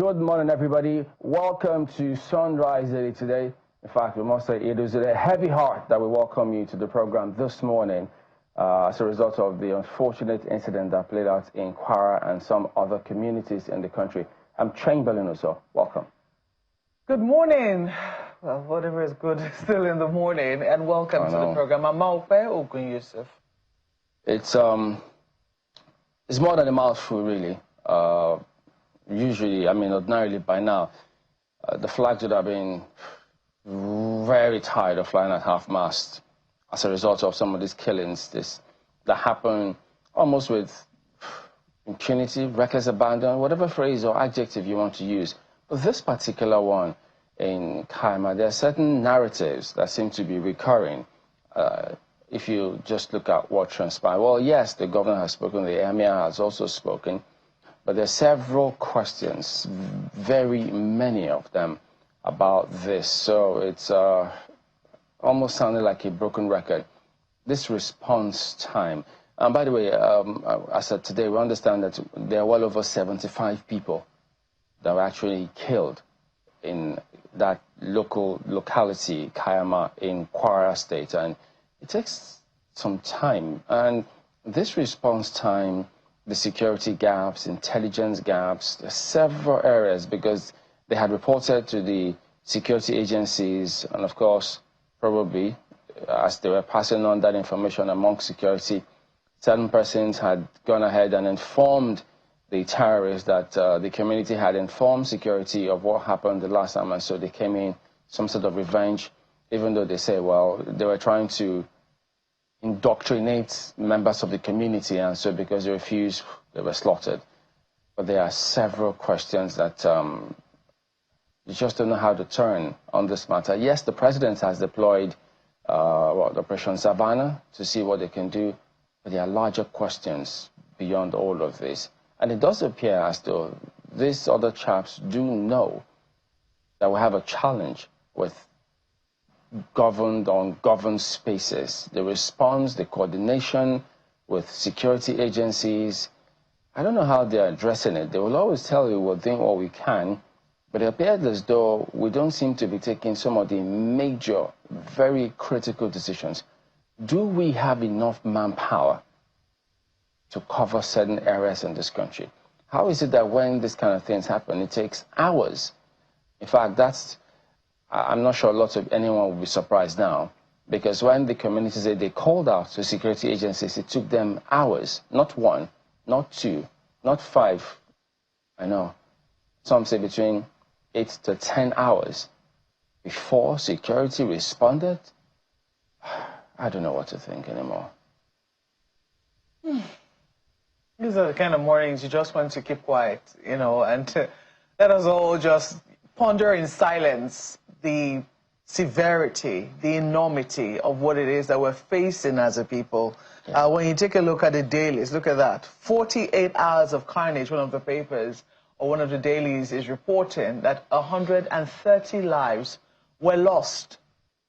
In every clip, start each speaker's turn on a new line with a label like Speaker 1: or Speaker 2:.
Speaker 1: Good morning, everybody. Welcome to Sunrise Daily today. In fact, we must say it is with a heavy heart that we welcome you to the program this morning as a result of the unfortunate incident that played out in Kwara and some other communities in the country. I'm Chamberlain also. Welcome.
Speaker 2: Good morning. Well, whatever is good is still in the morning, and welcome to the program. Ameh Ogun Yusuf.
Speaker 1: It's more than a mouthful, really. Usually, ordinarily by now, the flags would have been very tired of flying at half-mast as a result of some of these killings that happen almost with impunity, reckless abandon, whatever phrase or adjective you want to use. But this particular one in Kaima, there are certain narratives that seem to be recurring. If you just look at what transpired, well, yes, the governor has spoken, the emir has also spoken, but there are several questions, very many of them, about this. So it's almost sounding like a broken record. This response time. And by the way, as of today, we understand that there are well over 75 people that were actually killed in that locality, Kayama, in Kwara State. And it takes some time. And this response time, the security gaps, intelligence gaps, several areas, because they had reported to the security agencies, and of course, probably as they were passing on that information among security, certain persons had gone ahead and informed the terrorists that the community had informed security of what happened the last time, and so they came in some sort of revenge, even though they say, well, they were trying to indoctrinate members of the community, and so because they refused, they were slaughtered. But there are several questions that you just don't know how to turn on this matter. Yes, the president has deployed Operation Savannah to see what they can do, but there are larger questions beyond all of this. And it does appear as though these other chaps do know that we have a challenge with governed or ungoverned spaces. The response, the coordination with security agencies, I don't know how they're addressing it. They will always tell you we're doing what we can, but it appears as though we don't seem to be taking some of the major, very critical decisions. Do we have enough manpower to cover certain areas in this country? How is it that when this kind of things happen, it takes hours? In fact, I'm not sure anyone will be surprised now, because when the community said they called out to security agencies, it took them hours, not one, not two, not five. I know. Some say between 8 to 10 hours before security responded. I don't know what to think anymore.
Speaker 2: These are the kind of mornings you just want to keep quiet, and let us all just ponder in silence the severity, the enormity of what it is that we're facing as a people. Yeah. When you take a look at the dailies, look at that. 48 hours of carnage, one of the papers or one of the dailies is reporting that 130 lives were lost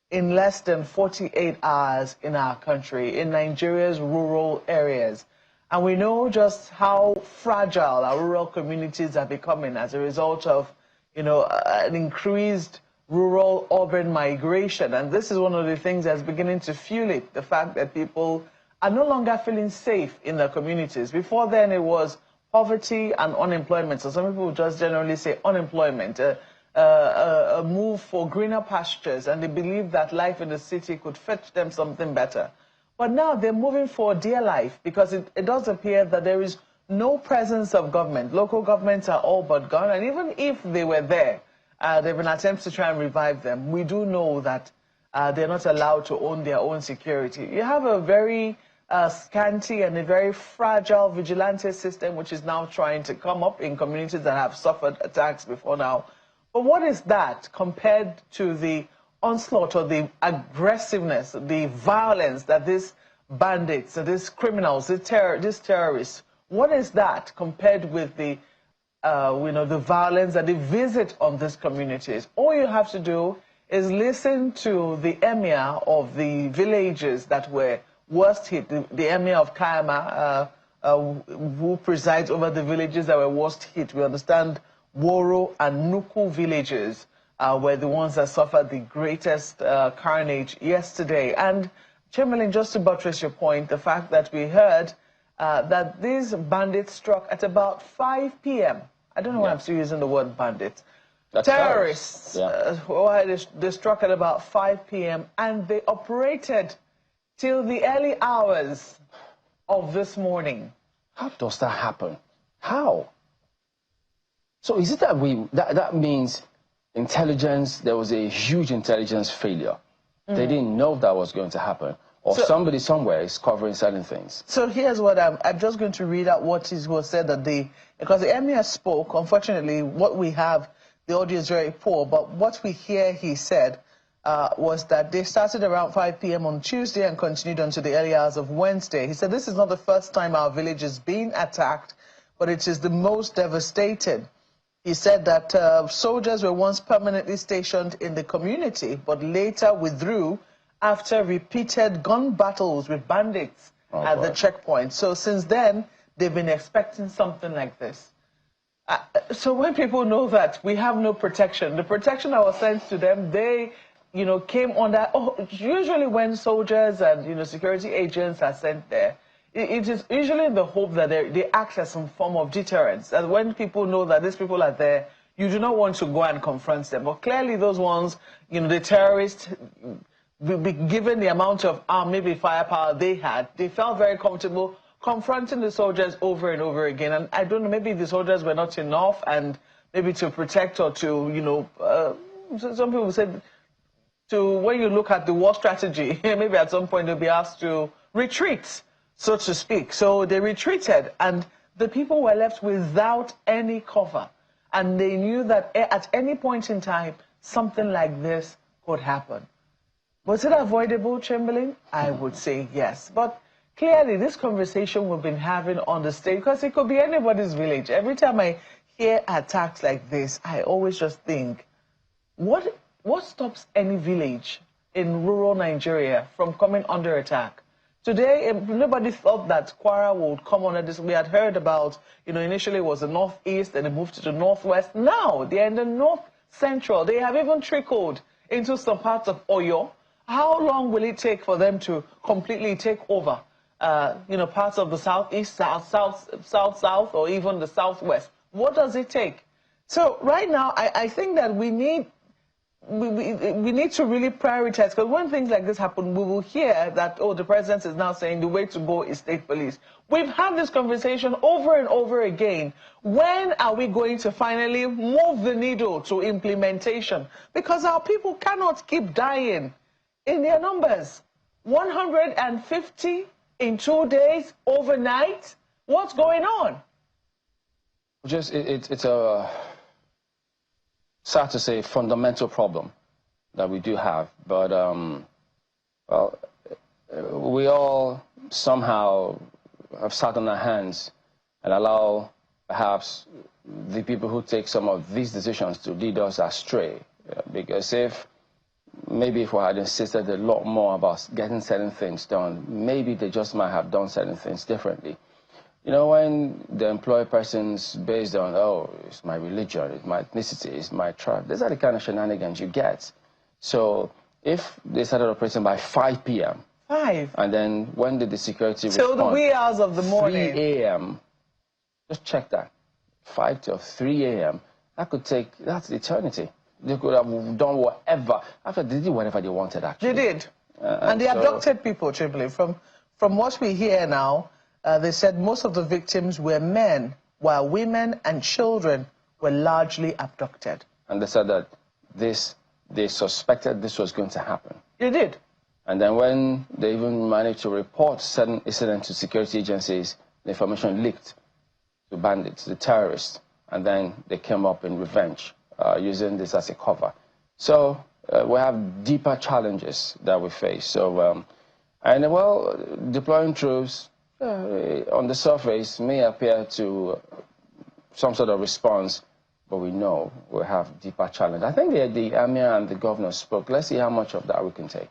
Speaker 2: in less than 48 hours in our country, in Nigeria's rural areas. And we know just how fragile our rural communities are becoming as a result of, an increased rural-urban migration. And this is one of the things that's beginning to fuel it, the fact that people are no longer feeling safe in their communities. Before then, it was poverty and unemployment. So some people just generally say unemployment, a move for greener pastures, and they believe that life in the city could fetch them something better. But now they're moving for dear life, because it does appear that there is no presence of government. Local governments are all but gone, and even if they were there, there have been attempts to try and revive them. We do know that they're not allowed to own their own security. You have a very scanty and a very fragile vigilante system, which is now trying to come up in communities that have suffered attacks before now. But what is that compared to the onslaught or the aggressiveness, the violence that these bandits, these criminals, these terrorists, what is that compared with the the violence that they visit on these communities? All you have to do is listen to the emir of the villages that were worst hit, the emir of Kayama, who presides over the villages that were worst hit. We understand Woro, and Nuku villages were the ones that suffered the greatest carnage yesterday. And Chamberlain, just to buttress your point, the fact that we heard that these bandits struck at about 5 p.m. I don't know why I'm still using the word bandit.
Speaker 1: That's
Speaker 2: Terrorists,
Speaker 1: yeah.
Speaker 2: They struck at about 5 p.m. and they operated till the early hours of this morning.
Speaker 1: How does that happen? How? So is it that that means intelligence, there was a huge intelligence failure? They didn't know that was going to happen. Or somebody somewhere is covering certain things.
Speaker 2: So here's what I'm just going to read out what was said that because the Ameh spoke. Unfortunately, what we have, the audio is very poor, but what we hear he said was that they started around 5 p.m. on Tuesday and continued until the early hours of Wednesday. He said, this is not the first time our village is being attacked, but it is the most devastated. He said that soldiers were once permanently stationed in the community, but later withdrew after repeated gun battles with bandits at the checkpoint. So since then, they've been expecting something like this. So when people know that we have no protection, the protection that was sent to them, they, came under. Usually when soldiers and security agents are sent there, it is usually in the hope that they act as some form of deterrence. And when people know that these people are there, you do not want to go and confront them. But clearly those ones, the terrorists, given the amount of maybe firepower they had, they felt very comfortable confronting the soldiers over and over again. And I don't know, maybe the soldiers were not enough, and maybe to protect or to, some people said, when you look at the war strategy, maybe at some point they'll be asked to retreat, so to speak. So they retreated, and the people were left without any cover. And they knew that at any point in time, something like this could happen. Was it avoidable, Chamberlain? I would say yes. But clearly, this conversation we've been having on the stage, because it could be anybody's village. Every time I hear attacks like this, I always just think, what stops any village in rural Nigeria from coming under attack? Today, nobody thought that Kwara would come under this. We had heard about, initially it was the northeast, then it moved to the northwest. Now, they're in the north central. They have even trickled into some parts of Oyo. How long will it take for them to completely take over, parts of the southeast, south, or even the southwest? What does it take? So right now, I think that we need to really prioritize, because when things like this happen, we will hear that, the president is now saying the way to go is state police. We've had this conversation over and over again. When are we going to finally move the needle to implementation? Because our people cannot keep dying in their numbers. 150 in 2 days, overnight. What's going on?
Speaker 1: It's a, sad to say, fundamental problem that we do have. But, well, we all somehow have sat on our hands and allow perhaps the people who take some of these decisions to lead us astray. Because if we had insisted a lot more about getting certain things done, maybe they just might have done certain things differently. When they employ persons based on, it's my religion, it's my ethnicity, it's my tribe, these are the kind of shenanigans you get. So if they started operating by 5 p.m. And then when did the security respond?
Speaker 2: Till the wee hours of the morning.
Speaker 1: 3 a.m. Just check that. 5 till 3 a.m. That's eternity. They could have done whatever. After they did whatever they wanted, actually.
Speaker 2: They did. And they abducted people, Chamberlain. From what we hear now, they said most of the victims were men, while women and children were largely abducted.
Speaker 1: And they said that they suspected this was going to happen.
Speaker 2: They did.
Speaker 1: And then when they even managed to report certain incidents to security agencies, the information leaked to bandits, the terrorists, and then they came up in revenge, using this as a cover. So we have deeper challenges that we face. So, deploying troops on the surface may appear to some sort of response, but we know we have deeper challenge. I think the Ameh and the governor spoke. Let's see how much of that we can take.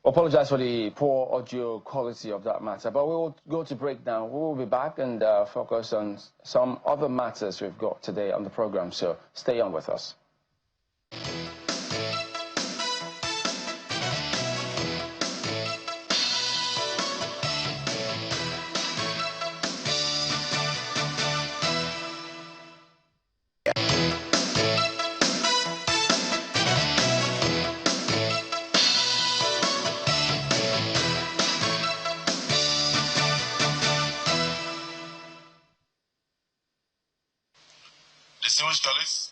Speaker 1: Apologize for the poor audio quality of that matter, but we will go to break now. We will be back and focus on some other matters we've got today on the program, so stay on with us.
Speaker 3: Distinguished colleagues,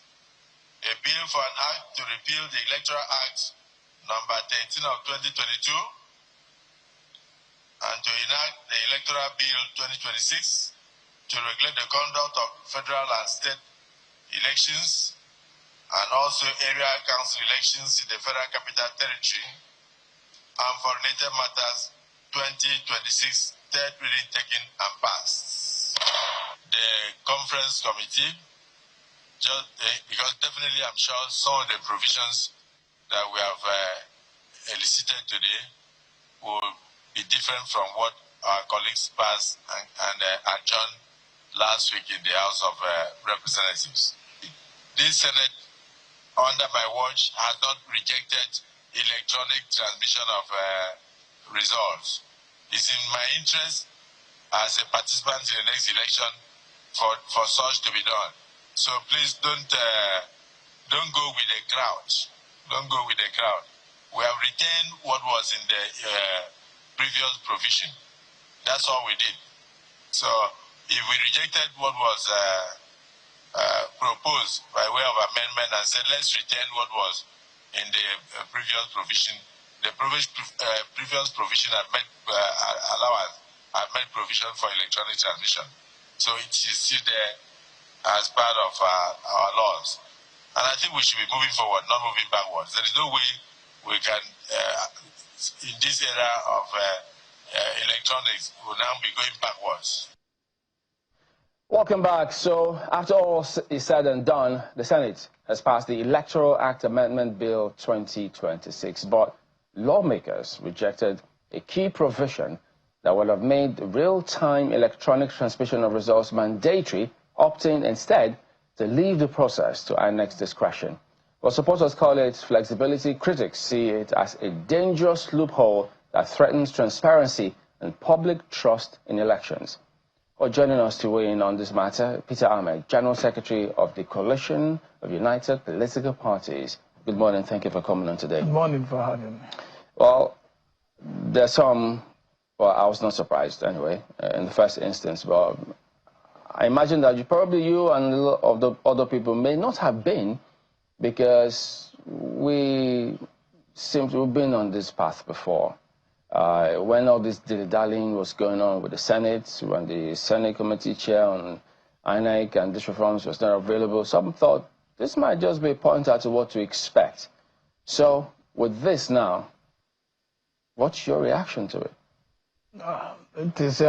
Speaker 3: a bill for an act to repeal the Electoral Act number 13 of 2022 and to enact the Electoral Bill 2026 to regulate the conduct of federal and state elections and also area council elections in the Federal Capital Territory and for related matters 2026 third reading taken and passed. The conference committee, because definitely I'm sure some of the provisions that we have elicited today will be different from what our colleagues passed and adjourned last week in the House of Representatives. This Senate, under my watch, has not rejected electronic transmission of results. It's in my interest as a participant in the next election for such to be done. So please don't go with the crowd. Don't go with the crowd. We have retained what was in the previous provision. That's all we did. So if we rejected what was proposed by way of amendment and said let's retain what was in the previous provision, the previous provision had made provision for electronic transmission. So it is still there as part of our laws. And I think we should be moving forward, not moving backwards. There is no way we can, in this era of electronics, will now be going backwards.
Speaker 1: Welcome back. So, after all is said and done, the Senate has passed the Electoral Act Amendment Bill 2026, but lawmakers rejected a key provision that would have made real-time electronic transmission of results mandatory, opting instead to leave the process to INEC's discretion. While supporters call it flexibility, critics see it as a dangerous loophole that threatens transparency and public trust in elections. Well, joining us to weigh in on this matter, Peter Ameh, General Secretary of the Coalition of United Political Parties. Good morning. Thank you for coming on today.
Speaker 4: Good morning for having me.
Speaker 1: Well, there's some, well, I was not surprised anyway, in the first instance, but I imagine that you and a lot of the other people may not have been, because we seem to have been on this path before. When all this dilly-dallying was going on with the Senate, when the Senate committee chair on INEC and these reforms was not available, some thought this might just be a pointer to what to expect. So with this now, what's your reaction to it?
Speaker 4: It is,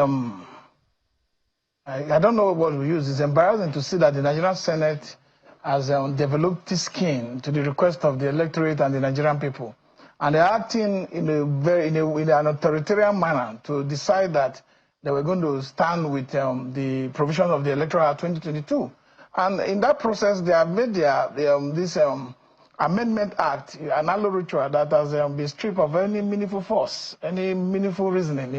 Speaker 4: I don't know what we use. It's embarrassing to see that the Nigerian Senate has developed this skin to the request of the electorate and the Nigerian people. And they're acting in an authoritarian manner to decide that they were going to stand with the provision of the Electoral Act 2022. And in that process, they have made this Amendment Act an ritual that has been stripped of any meaningful force, any meaningful reasoning,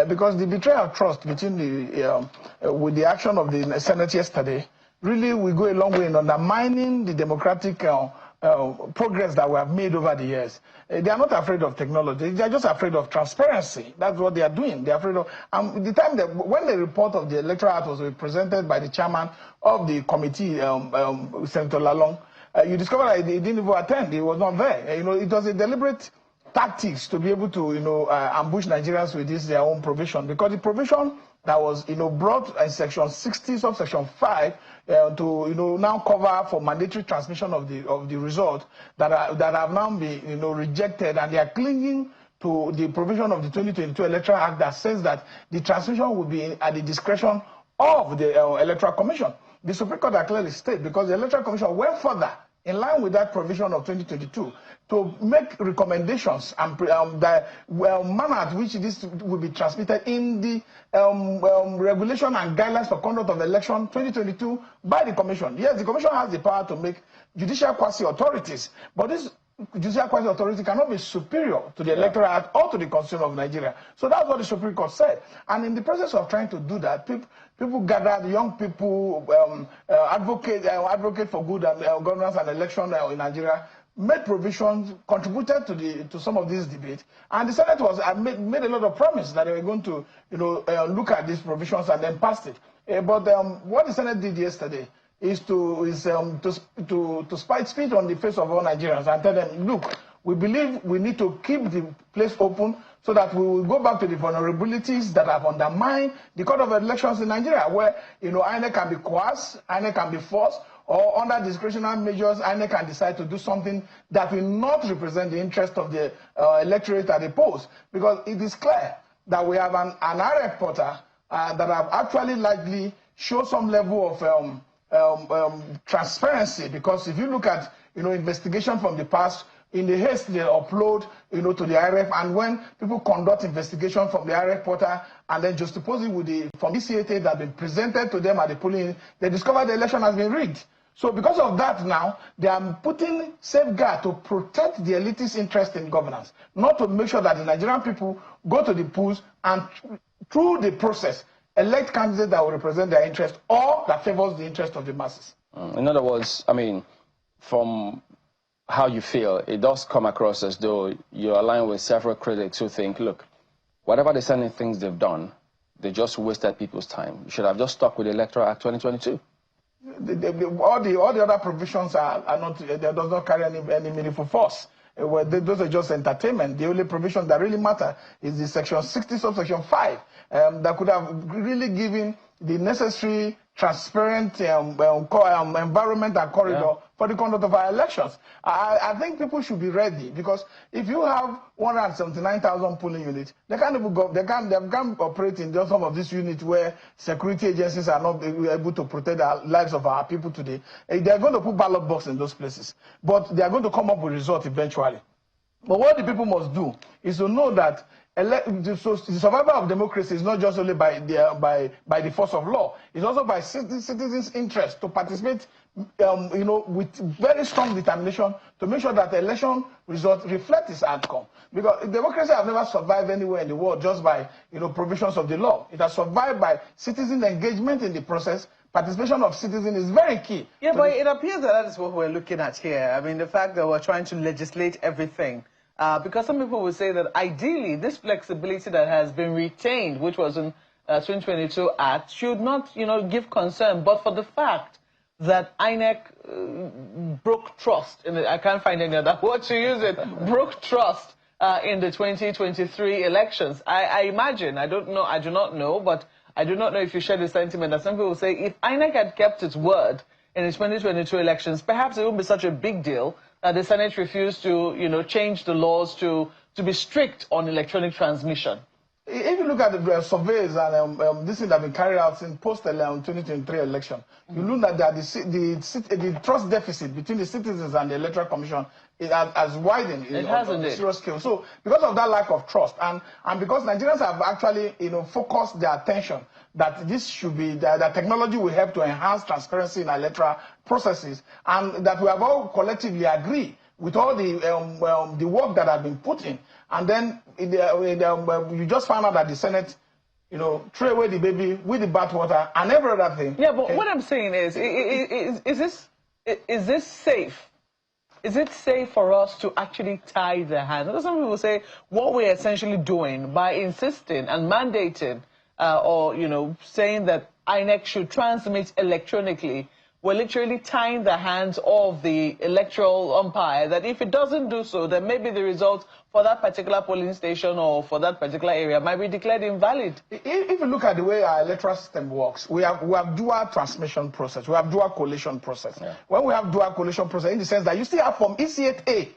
Speaker 4: because the betrayal of trust between with the action of the Senate yesterday really will go a long way in undermining the democratic progress that we have made over the years. They are not afraid of technology. They are just afraid of transparency. That's what they are doing. They are afraid of. The time that when the report of the Electoral Act was presented by the chairman of the committee, Senator Laolu, you discover that he didn't even attend. He was not there. It was a deliberate tactics to be able to, ambush Nigerians with this their own provision, because the provision that was, brought in Section 60, subsection 5, to, now cover for mandatory transmission of the result that have now been, rejected, and they are clinging to the provision of the 2022 Electoral Act that says that the transmission will be at the discretion of the Electoral Commission. The Supreme Court has clearly stated, because the Electoral Commission went further in line with that provision of 2022, to make recommendations and the manner at which this will be transmitted in the regulation and guidelines for conduct of election 2022 by the Commission. Yes, the Commission has the power to make judicial quasi-authorities, but this judicial quasi-authority cannot be superior to the Electoral Act or to the Constitution of Nigeria. So that's what the Supreme Court said. And in the process of trying to do that, people gathered, young people, advocate for good governance and election in Nigeria, made provisions, contributed to some of these debates, and the Senate was made a lot of promise that they were going to, look at these provisions and then passed it. But what the Senate did yesterday is to spit on the face of all Nigerians and tell them, look, we believe we need to keep the place open so that we will go back to the vulnerabilities that have undermined the Code of Elections in Nigeria, where INEC can be coerced, INEC can be forced, or under discretionary measures, INEC can decide to do something that will not represent the interest of the electorate at the polls. Because it is clear that we have an RF portal that have actually likely shown some level of transparency, because if you look at investigation from the past, in the haste they upload to the IRF, and when people conduct investigation from the IRF portal and then juxtapose it with from the CAT that have been presented to them at the polling, they discover the election has been rigged. So because of that now, they are putting safeguard to protect the elitist interest in governance, not to make sure that the Nigerian people go to the polls and through the process elect candidates that will represent their interest or that favors the interest of the masses.
Speaker 1: In other words, I mean, from how you feel, it does come across as though you're aligned with several critics who think, look, whatever the Senate things they've done, they just wasted people's time. You should have just stuck with the Electoral Act 2022.
Speaker 4: All the other provisions are not, they does not carry any meaningful force. Those are just entertainment. The only provision that really matter is the section 60 subsection 5 that could have really given the necessary transparent environment and corridor for the conduct of our elections. I think people should be ready, because if you have 179,000 polling units, they can't operate in some of these units where security agencies are not able to protect the lives of our people today. They are going to put ballot boxes in those places, but they are going to come up with results eventually. But what the people must do is to know that the survival of democracy is not just only by the force of law. It's also by citizens' interest to participate, with very strong determination to make sure that the election result reflects its outcome. Because democracy has never survived anywhere in the world just by provisions of the law. It has survived by citizen engagement in the process. Participation of citizens is very key.
Speaker 2: Yeah, but it appears that is what we're looking at here. I mean, the fact that we're trying to legislate everything. Because some people will say that ideally this flexibility that has been retained, which was in 2022 Act, should not, give concern, but for the fact that INEC broke trust, I can't find any other word to use it, broke trust in the 2023 elections. I imagine, I do not know, but I do not know if you share the sentiment that some people will say if INEC had kept its word in the 2022 elections, perhaps it wouldn't be such a big deal that the Senate refused to, change the laws to be strict on electronic transmission.
Speaker 4: If you look at the surveys and this thing that have been carried out in post-2023 election, you look at that the trust deficit between the citizens and the Electoral Commission has widened on a serious scale. So because of that lack of trust, and because Nigerians have actually focused their attention that this should be that technology will help to enhance transparency in electoral processes, and that we have all collectively agreed with all the work that has been put in, and then you just found out that the Senate, threw away the baby with the bathwater and every other thing.
Speaker 2: Yeah, but what I'm saying is this safe? Is it safe for us to actually tie the hands? Because some people say what we're essentially doing by insisting and mandating, or saying that INEC should transmit electronically, we're literally tying the hands of the electoral umpire, that if it doesn't do so, then maybe the results for that particular polling station or for that particular area might be declared invalid.
Speaker 4: If you look at the way our electoral system works, we have dual transmission process, we have dual collation process. Yeah. When we have dual collation process, in the sense that you still have from EC8A,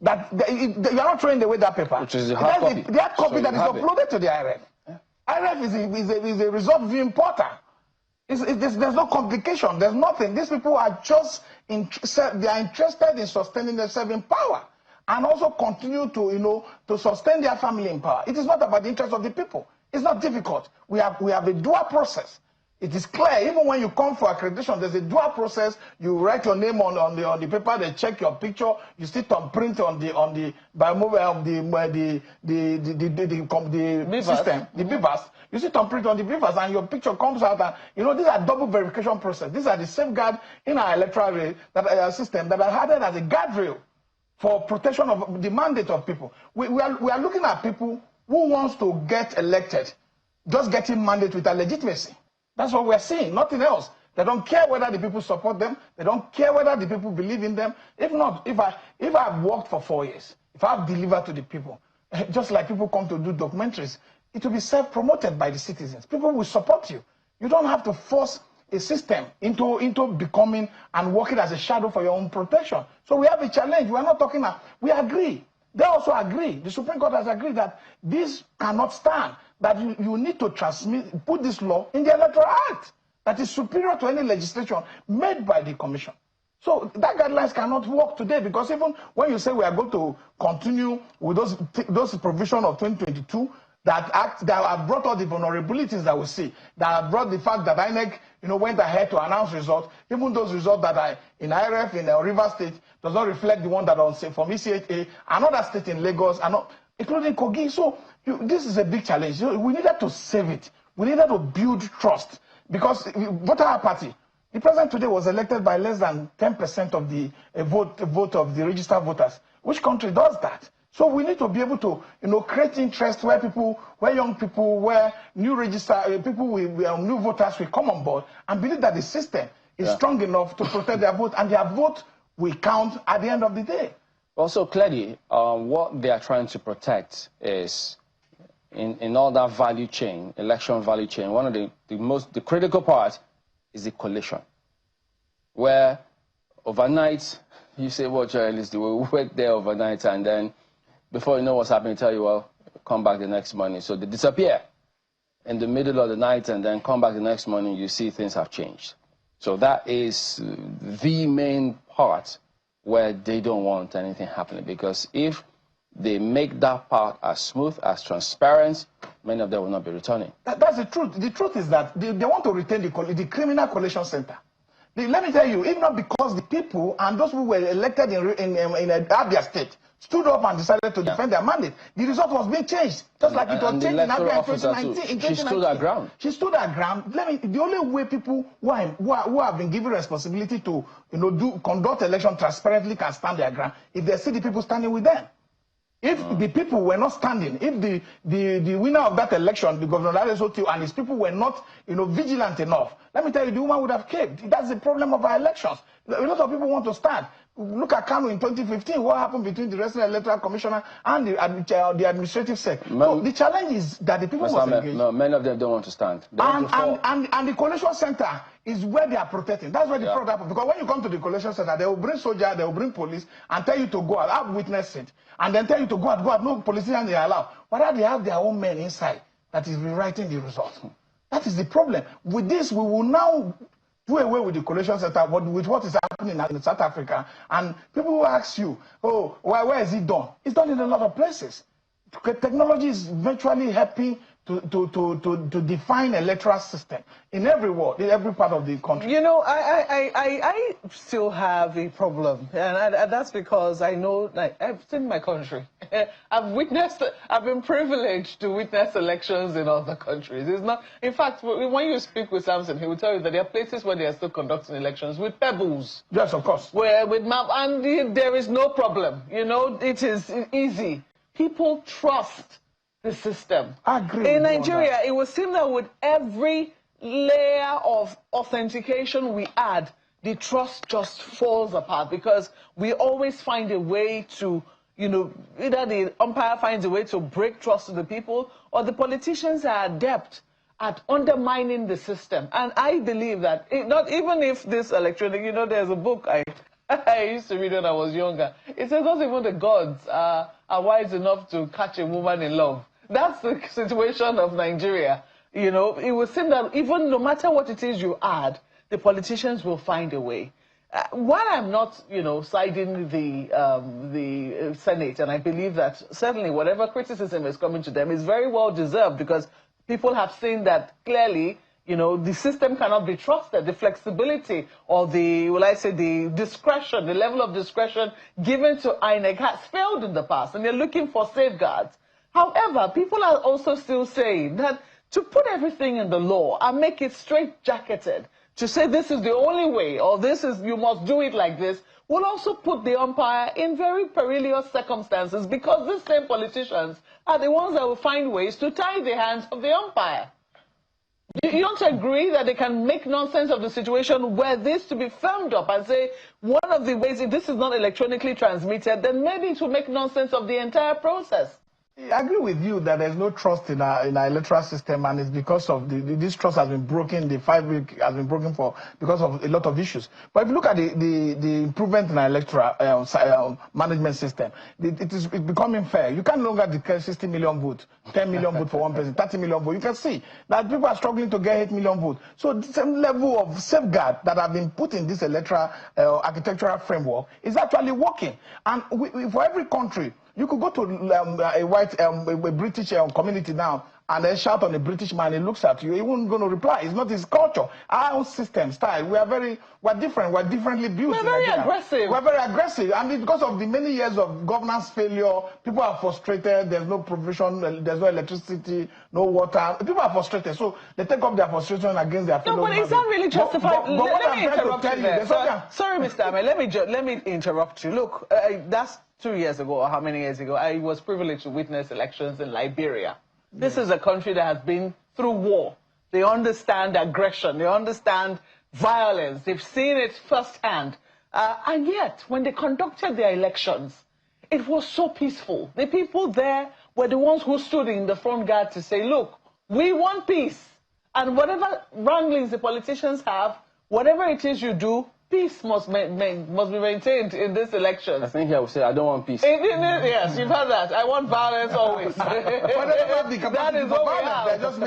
Speaker 4: that you are not throwing away that paper.
Speaker 1: Which is the hard copy.
Speaker 4: The hard copy that is uploaded to the IRF. Yeah. IRF is a result viewing portal. There's no complication. There's nothing. These people are just they are interested in sustaining themselves in power and also continue to, to sustain their family in power. It is not about the interest of the people. It's not difficult. We have a dual process. It is clear, even when you come for accreditation, there's a dual process. You write your name on the paper, they check your picture, you sit on print on the system, the beavers. You sit on print on the beavers, and your picture comes out. And these are double verification process. These are the safeguards in our electoral system that are added as a guardrail for protection of the mandate of people. We are looking at people who wants to get elected, just getting mandate with a legitimacy. That's what we're seeing, nothing else. They don't care whether the people support them. They don't care whether the people believe in them. If not, if I've worked for 4 years, if I've delivered to the people, just like people come to do documentaries, it will be self-promoted by the citizens. People will support you. You don't have to force a system into becoming and working as a shadow for your own protection. So we have a challenge. We are not talking now. We agree. They also agree. The Supreme Court has agreed that this cannot stand. That you need to put this law in the Electoral Act that is superior to any legislation made by the Commission. So that guidelines cannot work today, because even when you say we are going to continue with those provisions of 2022 that have brought all the vulnerabilities that we see, that have brought the fact that INEC went ahead to announce results, even those results that are in IRF in Rivers State does not reflect the one that are from ECHA, another state in Lagos, including Kogi. So this is a big challenge. We needed to save it. We needed to build trust, because voter apathy. The president today was elected by less than 10% of the vote of the registered voters. Which country does that? So we need to be able to, create interest where young people, where new people with new voters will come on board and believe that the system is strong enough to protect their vote, and their vote will count at the end of the day.
Speaker 1: Also, clearly, what they are trying to protect is, in all that value chain, election value chain, one of the critical parts is the collation, where overnight, you say what journalists do, we wait there overnight, and then before you know what's happening, tell you, well, come back the next morning. So they disappear in the middle of the night, and then come back the next morning, you see things have changed. So that is the main part where they don't want anything happening, because if they make that part as smooth, as transparent, many of them will not be returning.
Speaker 4: That's the truth. The truth is that they want to retain the criminal collation center. Let me tell you, if not because the people and those who were elected in Abia State stood up and decided to defend their mandate, the result was being changed. Just like it was changed in Abia in 2019.
Speaker 1: She stood her ground.
Speaker 4: She stood her ground. The only way people who have been given responsibility to conduct election transparently can stand their ground if they see the people standing with them. If the people were not standing, if the winner of that election, the Governor Laolu and his people were not vigilant enough, let me tell you, the woman would have caved. That's the problem of our elections. A lot of people want to stand. Look at Kano in 2015. What happened between the Resident Electoral Commissioner and the administrative sec? So the challenge is that the people must engage.
Speaker 1: No, many of them don't want to stand.
Speaker 4: And the collation center is where they are protecting. That's where the fraud happens. Because when you come to the collation center, they will bring soldiers, they will bring police, and tell you to go out. I've witnessed it. And then tell you to go out. No politicians they allow. But they have their own men inside that is rewriting the results. That is the problem. With this, we will now do away with the collation center, with what is happening in South Africa. And people will ask you, oh, where is it done? It's done in a lot of places. Technology is virtually helping to define electoral system in every world, in every part of the country.
Speaker 2: I still have a problem, and that's because I know, like, I've seen my country. I've been privileged to witness elections in other countries. It's not, in fact, when you speak with Samson, he will tell you that there are places where they are still conducting elections with pebbles.
Speaker 4: Yes, of course.
Speaker 2: Where with map, and there is no problem. It is easy. People trust the system.
Speaker 4: I agree.
Speaker 2: In Nigeria, it would seem that with every layer of authentication we add, the trust just falls apart, because we always find a way to, either the umpire finds a way to break trust of the people, or the politicians are adept at undermining the system. And I believe that, not even if this electronic, there's a book I used to read when I was younger. It says not even the gods are wise enough to catch a woman in love. That's the situation of Nigeria. It would seem that even no matter what it is you add, the politicians will find a way. while I'm not, siding the Senate, and I believe that certainly whatever criticism is coming to them is very well deserved, because people have seen that clearly, the system cannot be trusted. The flexibility or the discretion, the level of discretion given to INEC has failed in the past, and they're looking for safeguards. However, people are also still saying that to put everything in the law and make it straight-jacketed, to say this is the only way, or you must do it like this, will also put the umpire in very perilous circumstances, because these same politicians are the ones that will find ways to tie the hands of the umpire. You don't agree that they can make nonsense of the situation where this to be firmed up and say, one of the ways, if this is not electronically transmitted, then maybe it will make nonsense of the entire process?
Speaker 4: I agree with you that there's no trust in our electoral system, and it's because of this trust has been broken. The 5 week has been broken because of a lot of issues. But if you look at the improvement in our electoral management system, it's becoming fair. You can no longer declare 60 million votes, 10 million votes for one person, 30 million votes. You can see that people are struggling to get 8 million votes. So the same level of safeguard that have been put in this electoral architectural framework is actually working. And for every country, you could go to a British community now and then shout on a British man, he looks at you, he won't going to reply. It's not his culture. Our own system, style, we're different. We're differently built.
Speaker 2: We're very aggressive.
Speaker 4: We're very aggressive. And because of the many years of governance failure, people are frustrated. There's no provision, there's no electricity, no water. People are frustrated. So they take up their frustration against their fellow.
Speaker 2: No, but it's not really justified.
Speaker 4: Let me interrupt you there.
Speaker 2: Sorry, Mr. Ameh, let me interrupt you. Look, that's 2 years ago, or how many years ago, I was privileged to witness elections in Liberia. This is a country that has been through war. They understand aggression. They understand violence. They've seen it firsthand. And yet, when they conducted their elections, it was so peaceful. The people there were the ones who stood in the front guard to say, look, we want peace. And whatever wranglings the politicians have, whatever it is you do, peace must be maintained in this election.
Speaker 1: I think I would say, I don't want peace.
Speaker 2: Yes, you've heard that. I want violence always. That is what we have.
Speaker 4: Just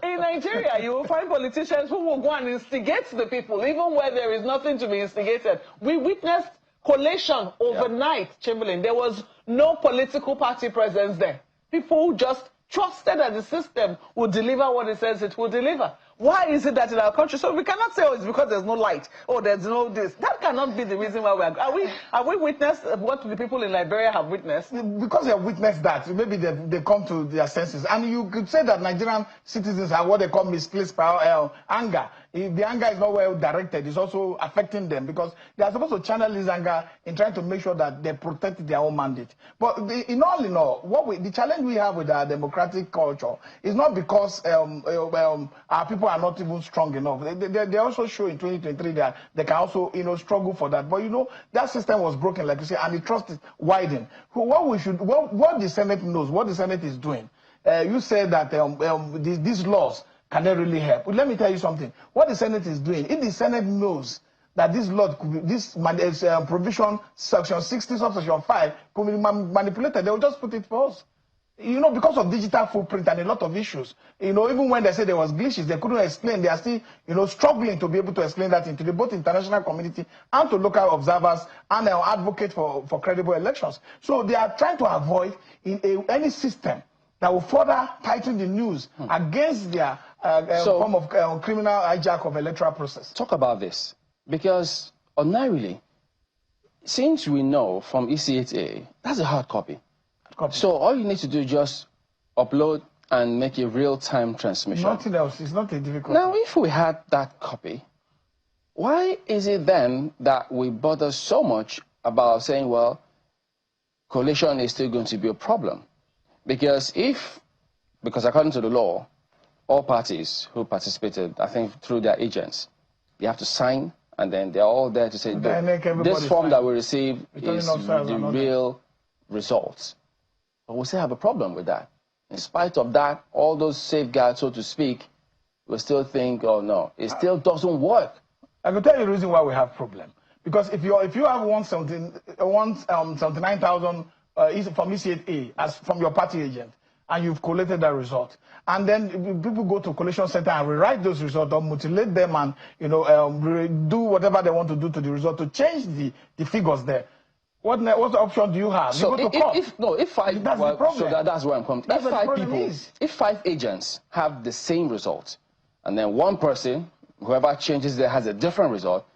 Speaker 2: in Nigeria, you will find politicians who will go and instigate the people, even where there is nothing to be instigated. We witnessed collation overnight, Chamberlain. There was no political party presence there. People just trusted that the system will deliver what it says it will deliver. Why is it that in our country, so we cannot say, oh, it's because there's no light, oh, there's no this. That cannot be the reason why are we witnessed what the people in Liberia have witnessed?
Speaker 4: Because they have witnessed that, maybe they come to their senses. And you could say that Nigerian citizens are what they call misplaced anger. If the anger is not well directed, it's also affecting them, because they are supposed to channel this anger in trying to make sure that they protect their own mandate. But in all, the challenge we have with our democratic culture is not because our people are not even strong enough. They also show in 2023 that they can also struggle for that. But that system was broken, like you say, and the trust is widened. What the Senate knows, what the Senate is doing. You said that these laws cannot really help. But let me tell you something. What the Senate is doing, if the Senate knows that this law, provision, section 60, subsection 5, could be manipulated, they will just put it for us. Because of digital footprint and a lot of issues. Even when they say there was glitches, they couldn't explain. They are still, struggling to be able to explain that to the both international community and to local observers and advocate for credible elections. So they are trying to avoid any system that will further tighten the news against their form of criminal hijack of electoral process.
Speaker 1: Talk about this, because ordinarily, since we know from EC8A, that's a hard copy. So all you need to do is just upload and make a real-time transmission.
Speaker 4: Nothing else. It's not a difficult
Speaker 1: Now, if we had that copy, why is it then that we bother so much about saying, well, collation is still going to be a problem? Because according to the law, all parties who participated, I think through their agents, they have to sign, and then they're all there to say, this form that we received is the real results. But we still have a problem with that. In spite of that, all those safeguards, so to speak, we still think, oh no, it still doesn't work.
Speaker 4: I can tell you the reason why we have problem. Because if you have 179,000 from EC8A as from your party agent, and you've collated that result. And then people go to collation center and rewrite those results or mutilate them and, do whatever they want to do to the result to change the figures there. What option do you have?
Speaker 1: So
Speaker 4: you go to court.
Speaker 1: if five,
Speaker 4: that's the problem.
Speaker 1: So that's where I'm coming.
Speaker 4: That's
Speaker 1: If five agents have the same result, and then one person, whoever changes there, has a different result,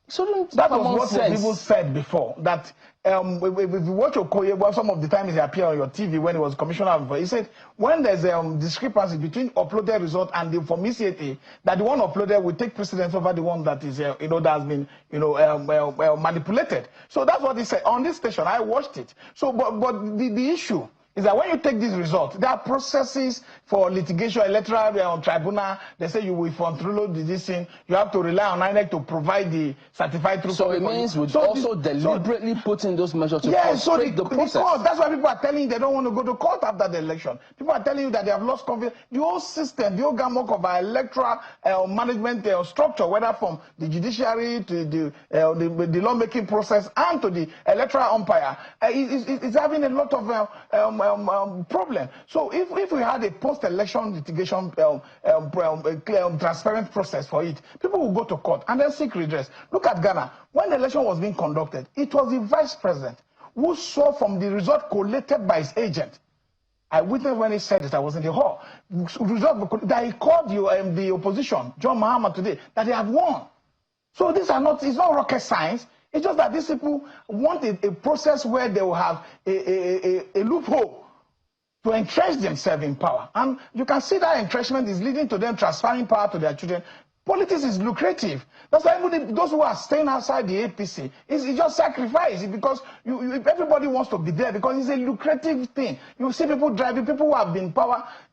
Speaker 1: so
Speaker 4: that was what people said before. That if you watch Okoye, some of the time he appeared on your TV when he was commissioner before, he said when there's a discrepancy between uploaded result and the from ECAT, that the one uploaded will take precedence over the one that is that has been manipulated. So that's what he said on this station. I watched it. So but the issue is that when you take these results, there are processes for litigation, electoral tribunal. They say if you unload this thing, you have to rely on INEC to provide the certified true.
Speaker 1: So it means we also deliberately put in those measures to frustrate the process.
Speaker 4: That's why people are telling you they don't want to go to court after the election. People are telling you that they have lost confidence. The whole system, the whole gamut of our electoral management structure, whether from the judiciary to the lawmaking process and to the electoral umpire, is having a lot of problem. So if we had a post-election litigation transparent process for it, people will go to court and then seek redress. Look at Ghana. When the election was being conducted, it was the vice president who saw from the result collated by his agent. I witnessed when he said it. I was in the hall. Result that he called the opposition, John Mahama, today, that they have won. So these are not. It's not rocket science. It's just that these people want a process where they will have a loophole to entrench themselves in power. And you can see that entrenchment is leading to them transferring power to their children. Politics is lucrative. That's why even those who are staying outside the APC, it's just sacrifice because everybody wants to be there because it's a lucrative thing. You see people driving, people who have been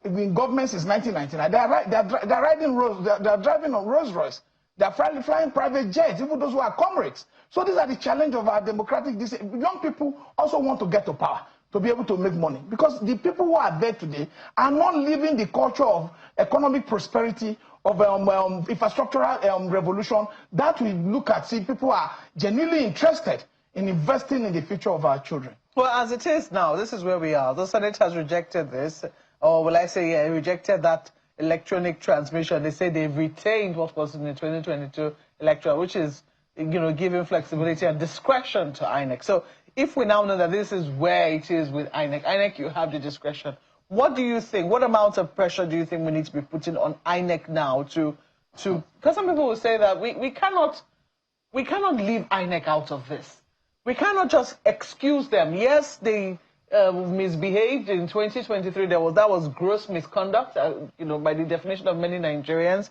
Speaker 4: in government since 1999. They're driving on Rolls Royce. They're flying private jets, even those who are comrades. So these are the challenge of our democratic. Young people also want to get to power, to be able to make money. Because the people who are there today are not living the culture of economic prosperity, of infrastructural revolution that we look at. See, people are genuinely interested in investing in the future of our children.
Speaker 2: Well, as it is now, this is where we are. The Senate has rejected this, or will I say, rejected that electronic transmission. They say they've retained what was in the 2022 electoral, which is, giving flexibility and discretion to INEC. So if we now know that this is where it is with INEC, you have the discretion. What do you think? What amount of pressure do you think we need to be putting on INEC now to because some people will say that we cannot leave INEC out of this. We cannot just excuse them. Yes, they misbehaved in 2023. That was gross misconduct, by the definition of many Nigerians.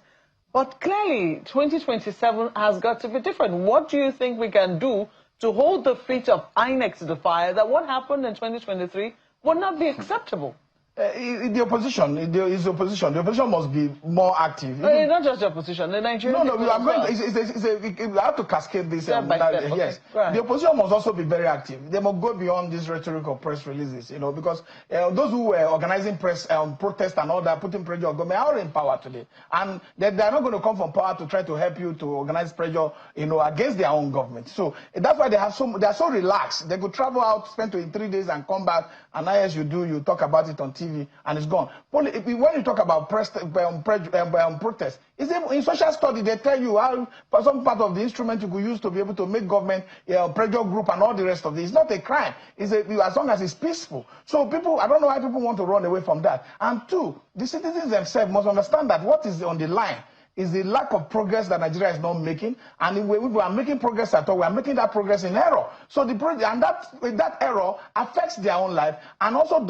Speaker 2: But clearly, 2027 has got to be different. What do you think we can do to hold the feet of INEC to the fire that what happened in 2023 would not be acceptable?
Speaker 4: The opposition must be more active.
Speaker 2: No, not just the opposition, the Nigerian.
Speaker 4: No, we have to cascade this.
Speaker 2: Step by step, okay.
Speaker 4: Yes, right. The opposition must also be very active. They must go beyond this rhetoric of press releases, because those who were organizing press protests and all that, putting pressure on government, are in power today, and they're not going to come from power to try to help you to organize pressure, against their own government. So that's why they are so relaxed. They could travel out, spend 23 days, and come back, and as you do, you talk about it on TV. And it's gone. When you talk about protest, in social study, they tell you how some part of the instrument you could use to be able to make government pressure group and all the rest of it. It's not a crime. As long as it's peaceful. So I don't know why people want to run away from that. And two, the citizens themselves must understand that what is on the line is the lack of progress that Nigeria is not making, and if we are making progress at all, we are making that progress in error. So that error affects their own life and also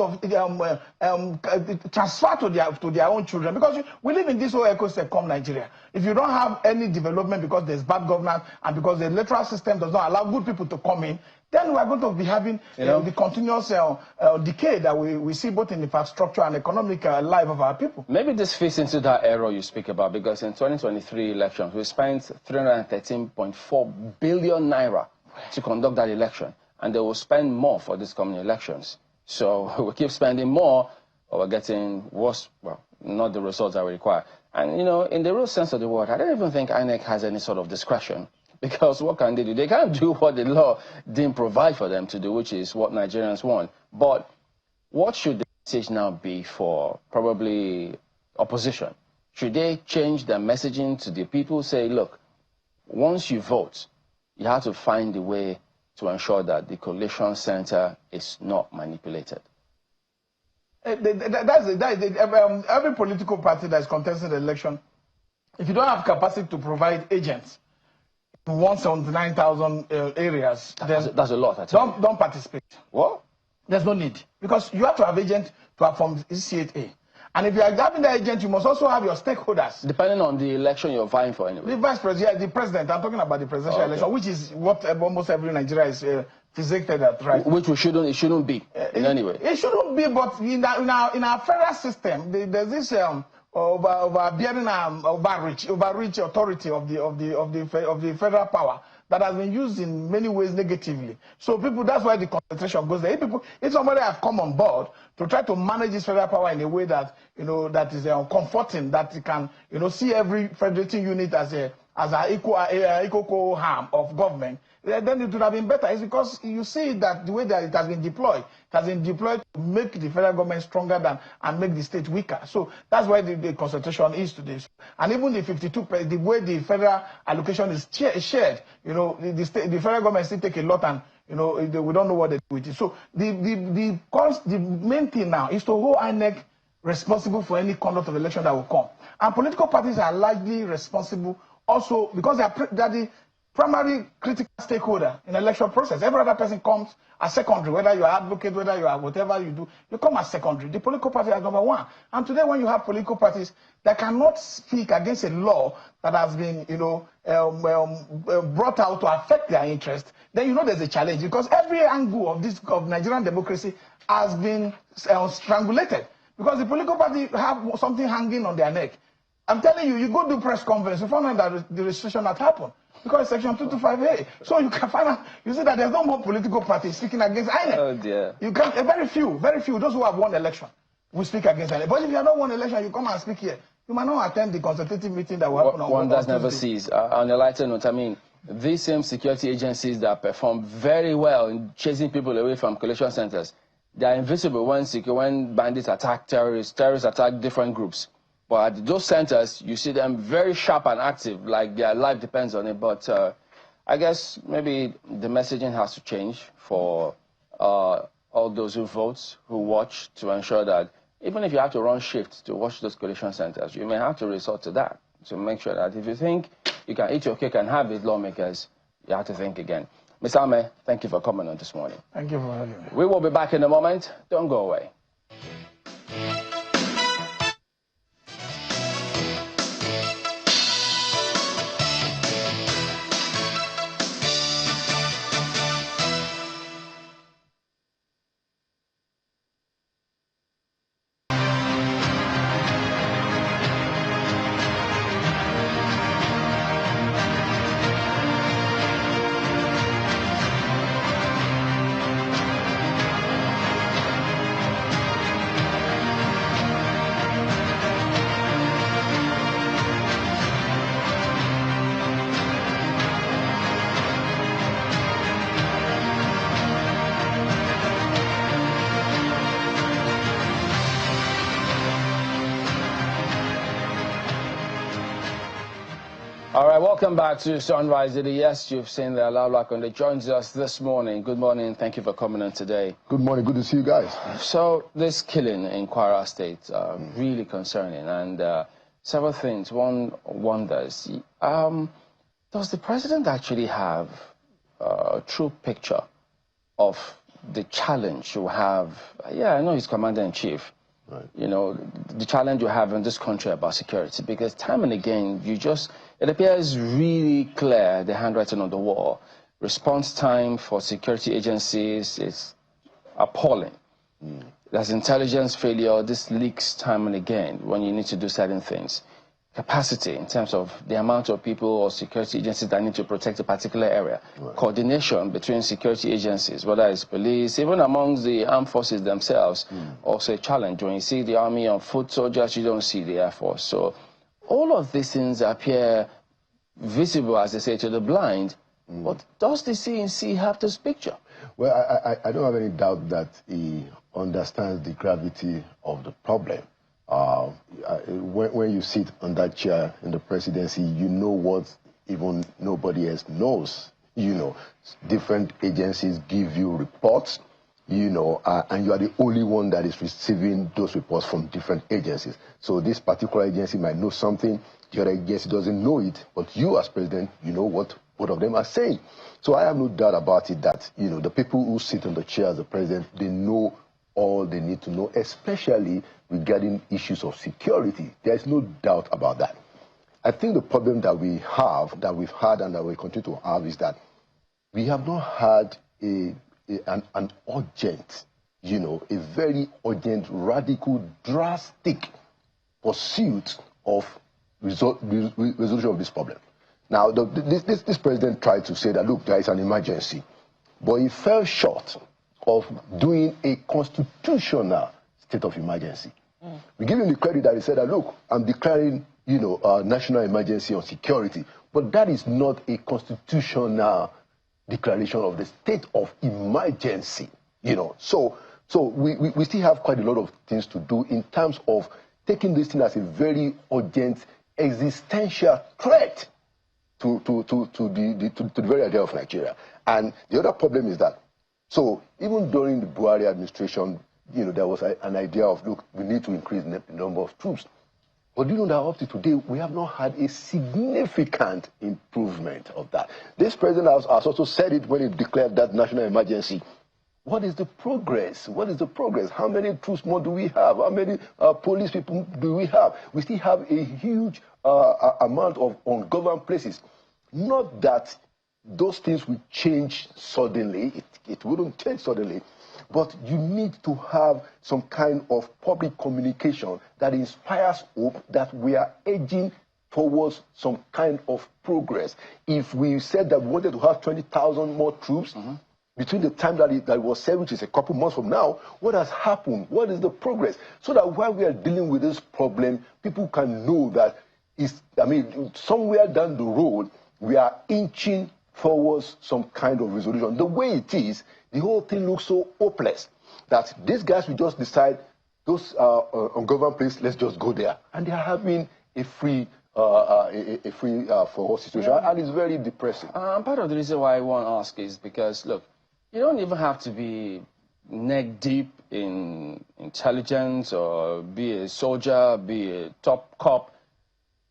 Speaker 4: transfer to their own children, because we live in this whole ecosystem, Nigeria. If you don't have any development because there's bad governance and because the electoral system does not allow good people to come in, then we are going to be having the continuous decay that we see both in infrastructure and economic life of our people.
Speaker 1: Maybe this fits into that error you speak about, because in 2023 elections, we spent 313.4 billion naira to conduct that election, and they will spend more for these coming elections. So we keep spending more, but we're getting worse, not the results that we require. And, in the real sense of the word, I don't even think INEC has any sort of discretion. Because what can they do? They can't do what the law didn't provide for them to do, which is what Nigerians want. But what should the message now be for probably opposition? Should they change their messaging to the people, say, look, once you vote, you have to find a way to ensure that the collation center is not manipulated?
Speaker 4: Every political party that is contesting the election, if you don't have capacity to provide agents in 179,000 areas,
Speaker 1: that's a lot.
Speaker 4: Don't participate.
Speaker 1: What?
Speaker 4: There's no need, because you have to have agents to have from CA. And if you are having the agent, you must also have your stakeholders.
Speaker 1: Depending on the election you're vying for, anyway.
Speaker 4: The vice president, the president. I'm talking about the presidential election, which is what almost every Nigeria is fixated at, right?
Speaker 1: Which it shouldn't be in any way.
Speaker 4: It shouldn't be, but in our federal system, there's this overbearing overreach authority of the federal power that has been used in many ways negatively. So people, that's why the concentration goes there. If somebody have come on board to try to manage this federal power in a way that that is comforting, that it can see every federating unit as an equal harm of government, then it would have been better. It's because you see that the way that it has been deployed, to make the federal government stronger and make the state weaker. So that's why the concentration is today. And even the 52, the way the federal allocation is shared, the federal government still take a lot, and we don't know what they do with it. So the main thing now is to hold INEC responsible for any conduct of election that will come. And political parties are largely responsible also because they are the primary critical stakeholder in the election process. Every other person comes as secondary, whether you are advocate, whether you are whatever you do, you come as secondary. The political party is number one. And today, when you have political parties that cannot speak against a law that has been, brought out to affect their interest, then there's a challenge, because every angle of Nigerian democracy has been strangulated, because the political party have something hanging on their neck. I'm telling you, you go to press conference, you find out that the registration had happened. Because Section 225A. So you can find out, you see that there's no more political parties speaking against INEC.
Speaker 1: Oh dear.
Speaker 4: You can, very few, those who have won election will speak against INEC. But if you have not won election, you come and speak here, you might not attend the consultative meeting that will happen on
Speaker 1: One does never cease. On a lighter note, I mean, these same security agencies that perform very well in chasing people away from collation centers, they are invisible when bandits attack terrorists attack different groups. But at those centers, you see them very sharp and active, like their life depends on it. But I guess maybe the messaging has to change for all those who vote, who watch, to ensure that even if you have to run shifts to watch those collation centers, you may have to resort to that to make sure that if you think you can eat your cake and have it, lawmakers, you have to think again. Ms. Ameh, thank you for coming on this morning.
Speaker 4: Thank you for having me.
Speaker 1: We will be back in a moment. Don't go away. All right, welcome back to Sunrise Daily. Yes, you've seen the Laolu Akande joins us this morning. Good morning. Thank you for coming in today.
Speaker 5: Good morning. Good to see you guys.
Speaker 1: So this killing in Kwara State, really concerning, and several things. One wonders, does the president actually have a true picture of the challenge you have? Yeah, I know he's commander-in-chief. Right. The challenge you have in this country about security, because time and again, it appears really clear, the handwriting on the wall. Response time for security agencies is appalling. There's intelligence failure. This leaks time and again when you need to do certain things. Capacity in terms of the amount of people or security agencies that need to protect a particular area. Right. Coordination between security agencies, whether it's police, even amongst the armed forces themselves, also a challenge. When you see the army on foot soldiers, you don't see the Air Force. So all of these things appear visible, as they say, to the blind. But does the CNC have this picture?
Speaker 5: Well, I don't have any doubt that he understands the gravity of the problem. When you sit on that chair in the presidency, you know what even nobody else knows. You know, different agencies give you reports, you know, and you are the only one that is receiving those reports from different agencies. So this particular agency might know something, the other agency doesn't know it, but you as president, you know what both of them are saying. So I have no doubt about it that, you know, the people who sit on the chair as the president, they know all they need to know, especially regarding issues of security. There is no doubt about that. I think the problem that we have, that we've had and that we continue to have is that we have not had an urgent, you know, a very urgent, radical, drastic pursuit of resolution of this problem. Now, this president tried to say that, look, there is an emergency, but he fell short of doing a constitutional state of emergency. We give him the credit that he said that, look, I'm declaring, you know, a national emergency on security, but that is not a constitutional declaration of the state of emergency, you know. So we still have quite a lot of things to do in terms of taking this thing as a very urgent existential threat to the very idea of Nigeria. And the other problem is that, so even during the Buhari administration, you know, there was an idea of, look, we need to increase the number of troops. But you know that up to today, we have not had a significant improvement of that. This president has also said it when he declared that national emergency. What is the progress? What is the progress? How many troops more do we have? How many police people do we have? We still have a huge amount of ungoverned places. Not that those things will change suddenly. It wouldn't change suddenly. But you need to have some kind of public communication that inspires hope that we are edging towards some kind of progress. If we said that we wanted to have 20,000 more troops, between the time that it was said, which is a couple months from now, what has happened? What is the progress? So that while we are dealing with this problem, people can know that, somewhere down the road, we are inching towards some kind of resolution. The way it is, the whole thing looks so hopeless that these guys will just decide, those ungoverned places, let's just go there. And they are having a free for all situation, and it's very depressing.
Speaker 1: Part of the reason why I want to ask is because, look, you don't even have to be neck deep in intelligence or be a soldier, be a top cop.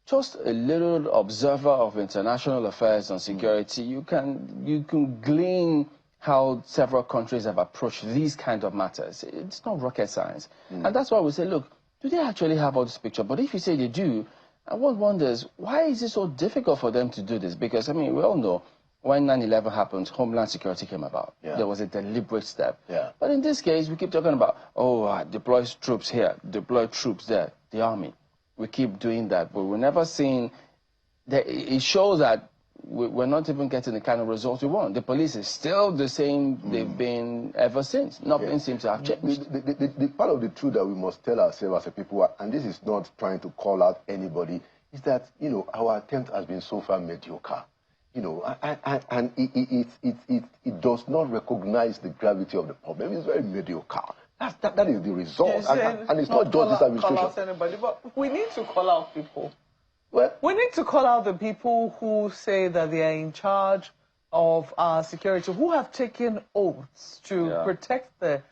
Speaker 1: Just a little observer of international affairs and security, you can glean how several countries have approached these kind of matters. It's not rocket science. And that's why we say, look, do they actually have all this picture? But if you say they do, one wonders, why is it so difficult for them to do this? Because, I mean, we all know when 9/11 happened, Homeland Security came about. There was a deliberate step. But in this case, we keep talking about, deploy troops here, deploy troops there, the army. We keep doing that, but we're never seeing that. It shows that we're not even getting the kind of results we want. The police is still the same they've been ever since. Nothing seems to have changed.
Speaker 5: The part of the truth that we must tell ourselves as a people, and this is not trying to call out anybody, is that, you know, our attempt has been so far mediocre. You know, and it does not recognize the gravity of the problem. It's very mediocre. That is the result. And it's not just this administration.
Speaker 2: Call out anybody, but we need to call out people.
Speaker 5: Well,
Speaker 2: we need to call out the people who say that they are in charge of our security, who have taken oaths to protect the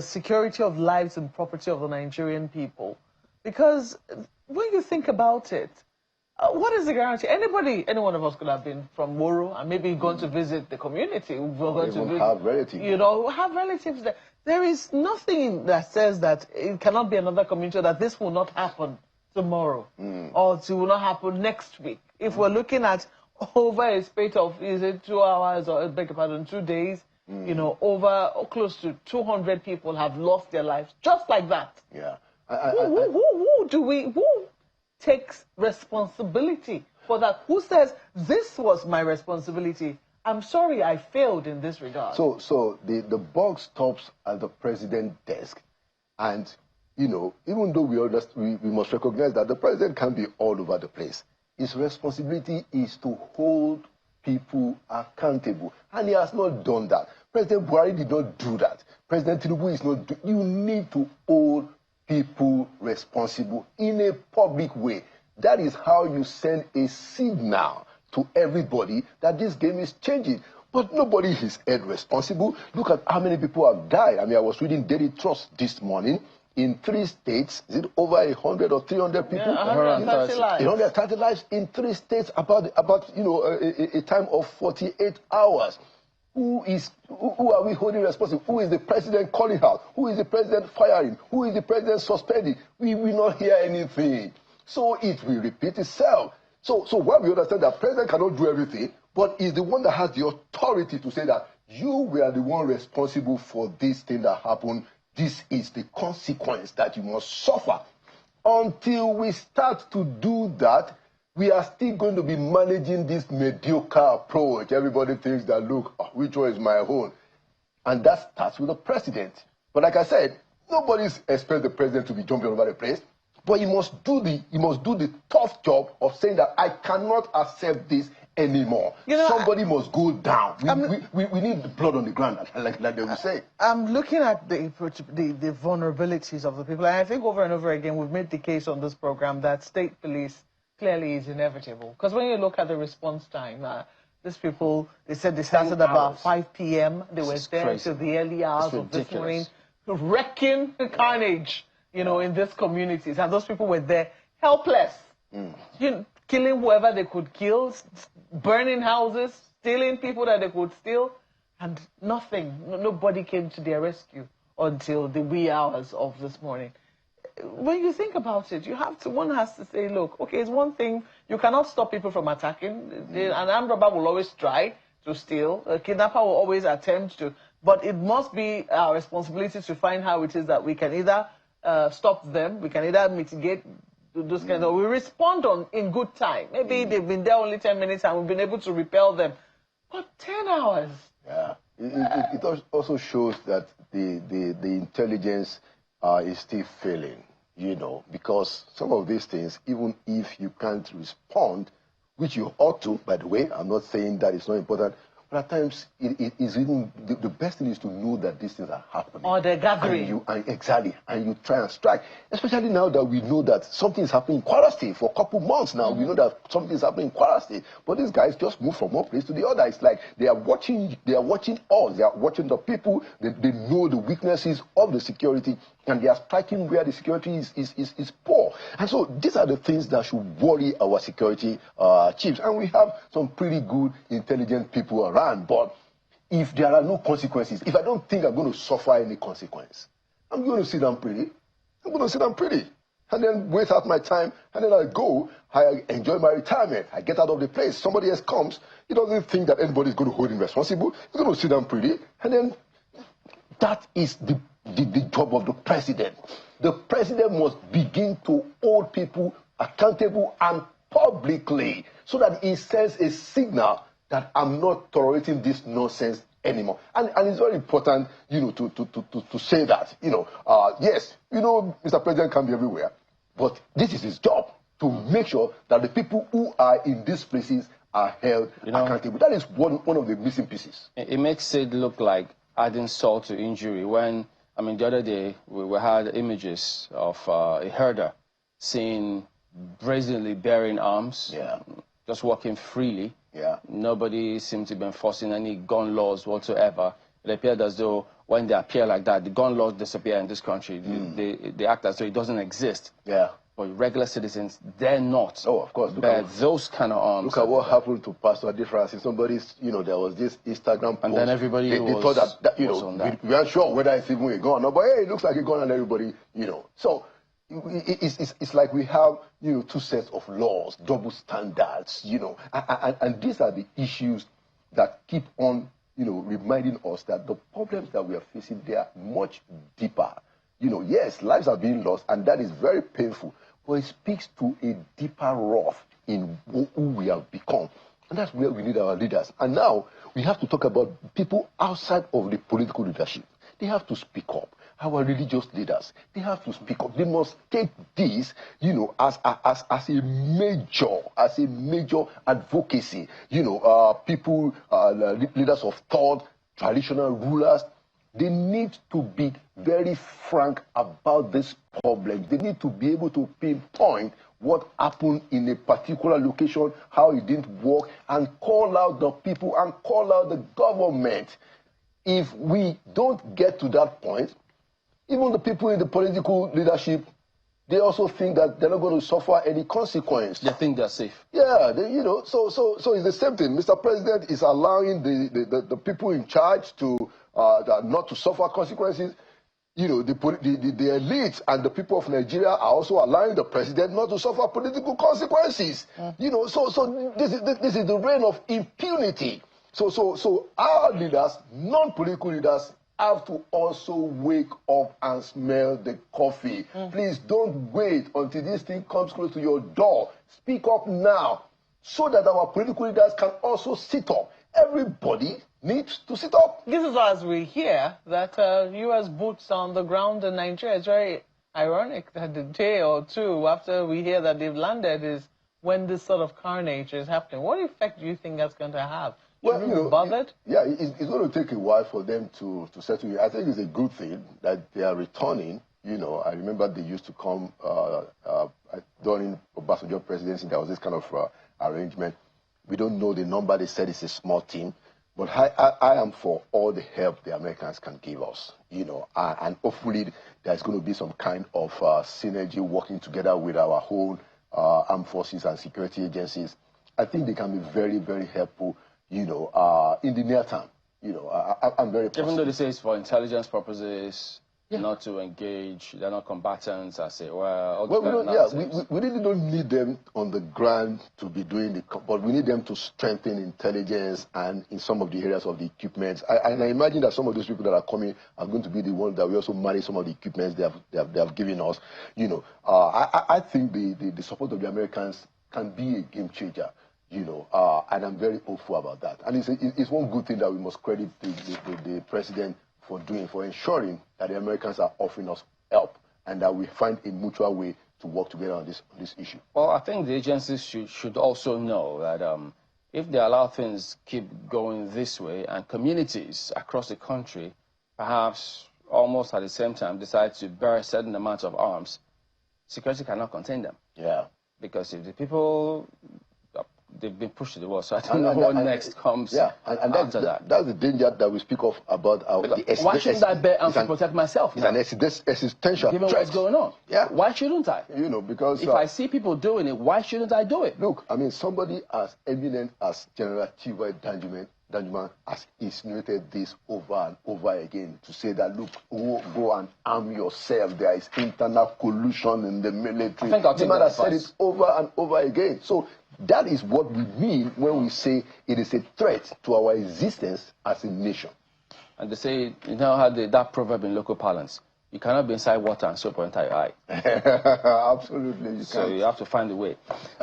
Speaker 2: security of lives and property of the Nigerian people. Because when you think about it, what is the guarantee? Any one of us could have been from Moro and maybe gone to visit the community. We're going to visit,
Speaker 5: have relatives.
Speaker 2: You know, have relatives there. There is nothing that says that it cannot be another community, that this will not happen tomorrow or it will not happen next week. If we're looking at over a space of, is it 2 hours or, beg your pardon, 2 days, you know, over close to 200 people have lost their lives just like that.
Speaker 5: Yeah.
Speaker 2: Who takes responsibility for that? Who says, this was my responsibility? I'm sorry, I failed in this regard.
Speaker 5: So the buck stops at the president's desk. And, you know, even though we must recognize that the president can be all over the place, his responsibility is to hold people accountable. And he has not done that. President Buhari did not do that. President Tinubu is not. You need to hold people responsible in a public way. That is how you send a signal to everybody that this game is changing. But nobody is held responsible. Look at how many people have died. I mean, I was reading Daily Trust this morning. In 3 states, is it over 100 or 300 people?
Speaker 2: Yeah, 130 lives.
Speaker 5: 130 lives in 3 states about a time of 48 hours. Who are we holding responsible? Who is the president calling out? Who is the president firing? Who is the president suspending? We will not hear anything. So it will repeat itself. So while we understand that president cannot do everything, but is the one that has the authority to say that you were the one responsible for this thing that happened. This is the consequence that you must suffer. Until we start to do that, we are still going to be managing this mediocre approach. Everybody thinks that, look, which one is my own? And that starts with the president. But like I said, nobody expects the president to be jumping all over the place. But he must do the tough job of saying that I cannot accept this anymore. Somebody must go down. We need blood on the ground, like they will say.
Speaker 2: I'm looking at the vulnerabilities of the people, and I think over and over again we've made the case on this program that state police clearly is inevitable. Because when you look at the response time, these people, they said they started about 5 p.m. They were there till the early hours of this morning, wrecking carnage, in these communities. And those people were there helpless, killing whoever they could kill, burning houses, stealing people that they could steal, and nothing. Nobody came to their rescue until the wee hours of this morning. When you think about it, one has to say, look, okay, it's one thing, you cannot stop people from attacking. An armed robber will always try to steal. A kidnapper will always attempt to. But it must be our responsibility to find how it is that we can either stop them, we can either mitigate those kinds of, we respond in good time. Maybe they've been there only 10 minutes and we've been able to repel them. But 10 hours.
Speaker 5: Yeah. It also shows that the intelligence is still failing, because some of these things, even if you can't respond, which you ought to, by the way, I'm not saying that it's not important, but at times it is even the best thing is to know that these things are happening.
Speaker 2: Or they're gathering.
Speaker 5: Exactly, and you try and strike. Especially now that we know that something is happening in Kwara State for a couple months now. We know that something is happening in Kwara State, but these guys just move from one place to the other. It's like they are watching us. They are watching the people. They know the weaknesses of the security, and they are striking where the security is poor. And so these are the things that should worry our security chiefs. And we have some pretty good, intelligent people around. But if there are no consequences, if I don't think I'm going to suffer any consequence, I'm going to sit down pretty. I'm going to sit down pretty. And then wait out my time, and then I go, I enjoy my retirement. I get out of the place. Somebody else comes. He doesn't think that anybody is going to hold him responsible. He's going to sit down pretty. And then that is the job of the president. The president must begin to hold people accountable and publicly so that he sends a signal that I'm not tolerating this nonsense anymore. And it's very important, to say that, yes, Mr. President can be everywhere, but this is his job to make sure that the people who are in these places are held accountable. That is one of the missing pieces.
Speaker 1: It makes it look like adding salt to injury when, the other day we had images of a herder seen brazenly bearing arms, just walking freely. Nobody seemed to be enforcing any gun laws whatsoever. It appeared as though when they appear like that, the gun laws disappear in this country. They act as though it doesn't exist. But regular citizens, they're not.
Speaker 5: Oh, of course.
Speaker 1: Bear those kind of arms.
Speaker 5: Look at what happened to Pastor Francis. Somebody's, there was this Instagram post.
Speaker 1: And then everybody
Speaker 5: they thought that we aren't sure whether it's even a gun or, but hey, it looks like a gun, and everybody, So it's like we have, two sets of laws, double standards, and these are the issues that keep on, reminding us that the problems that we are facing, they are much deeper. Yes, lives are being lost, and that is very painful, but it speaks to a deeper wrath in who we have become. And that's where we need our leaders. And now we have to talk about people outside of the political leadership. They have to speak up. Our religious leaders, they have to speak up. They must take this, as a major advocacy. People, leaders of thought, traditional rulers, They need to be very frank about this problem. They need to be able to pinpoint what happened in a particular location, how it didn't work, and call out the people and call out the government. If we don't get to that point, even the people in the political leadership, they also think that they're not going to suffer any consequence.
Speaker 1: They think they're safe.
Speaker 5: Yeah, you know, so it's the same thing. Mr. President is allowing the people in charge to not to suffer consequences. You know, the elite and the people of Nigeria are also allowing the president not to suffer political consequences. You know, so this is the reign of impunity. So our leaders, non-political leaders, have to also wake up and smell the coffee. Please don't wait until this thing comes close to your door. Speak up now so that our political leaders can also sit up. Everybody needs to sit up.
Speaker 2: This is as we hear that U.S. boots on the ground in Nigeria. It's very ironic that the day or two after we hear that they've landed is when this sort of carnage is happening. What effect do you think that's going to have?
Speaker 5: Well, you know,
Speaker 2: bothered?
Speaker 5: Yeah, it's going to take a while for them to settle here. I think it's a good thing that they are returning. You know, I remember they used to come during Obasanjo presidency. There was this kind of arrangement. We don't know the number. They said it's a small team. But I am for all the help the Americans can give us, you know, and hopefully there's going to be some kind of synergy working together with our whole armed forces and security agencies. I think they can be very, very helpful, you know, in the near term. You know, I'm very positive.
Speaker 1: Even though they say it's for intelligence purposes, not to engage, they're not combatants. I say, well,
Speaker 5: we really don't need them on the ground to be doing the, but we need them to strengthen intelligence and in some of the areas of the equipment. And I imagine that some of those people that are coming are going to be the ones that we also manage some of the equipment they have given us. You know, I think the support of the Americans can be a game changer. You know, and I'm very hopeful about that. And it's one good thing that we must credit the president for ensuring that the Americans are offering us help and that we find a mutual way to work together on this issue.
Speaker 1: Well, I think the agencies should also know that if they allow things keep going this way and communities across the country perhaps almost at the same time decide to bear certain amounts of arms, security cannot contain them.
Speaker 5: Yeah. Because
Speaker 1: if the people... they've been pushed to the wall, so I don't know what next comes after that.
Speaker 5: That's the danger that we speak of about our...
Speaker 1: Why shouldn't I bear arms to protect myself?
Speaker 5: It's an existential
Speaker 1: given
Speaker 5: threat.
Speaker 1: What's going on.
Speaker 5: Yeah.
Speaker 1: Why shouldn't I?
Speaker 5: You know, because...
Speaker 1: if I see people doing it, why shouldn't I do it?
Speaker 5: Look, I mean, somebody as eminent as General Chiwa Danjuma has insinuated this over and over again to say that, look, go and arm yourself. There is internal collusion in the military. The man has said it over and over again. So that is what we mean when we say it is a threat to our existence as a nation.
Speaker 1: And they say, you know how that proverb in local parlance, you cannot be inside water and soap enter your eye.
Speaker 5: Absolutely.
Speaker 1: So you have to find a way.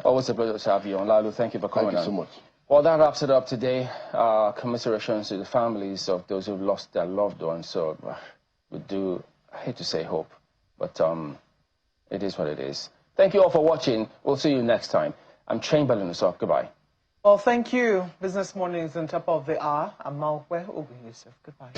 Speaker 1: Always a pleasure to have you on. Laolu, thank you for coming on.
Speaker 5: Thank you so much.
Speaker 1: Well, that wraps it up today. Commiserations to the families of those who've lost their loved ones. So we do, I hate to say hope, but it is what it is. Thank you all for watching. We'll see you next time. I'm Chamberlain, so goodbye.
Speaker 2: Well, thank you. Business Morning is on top of the hour. I'm Malwe Ogun Yusuf. Goodbye.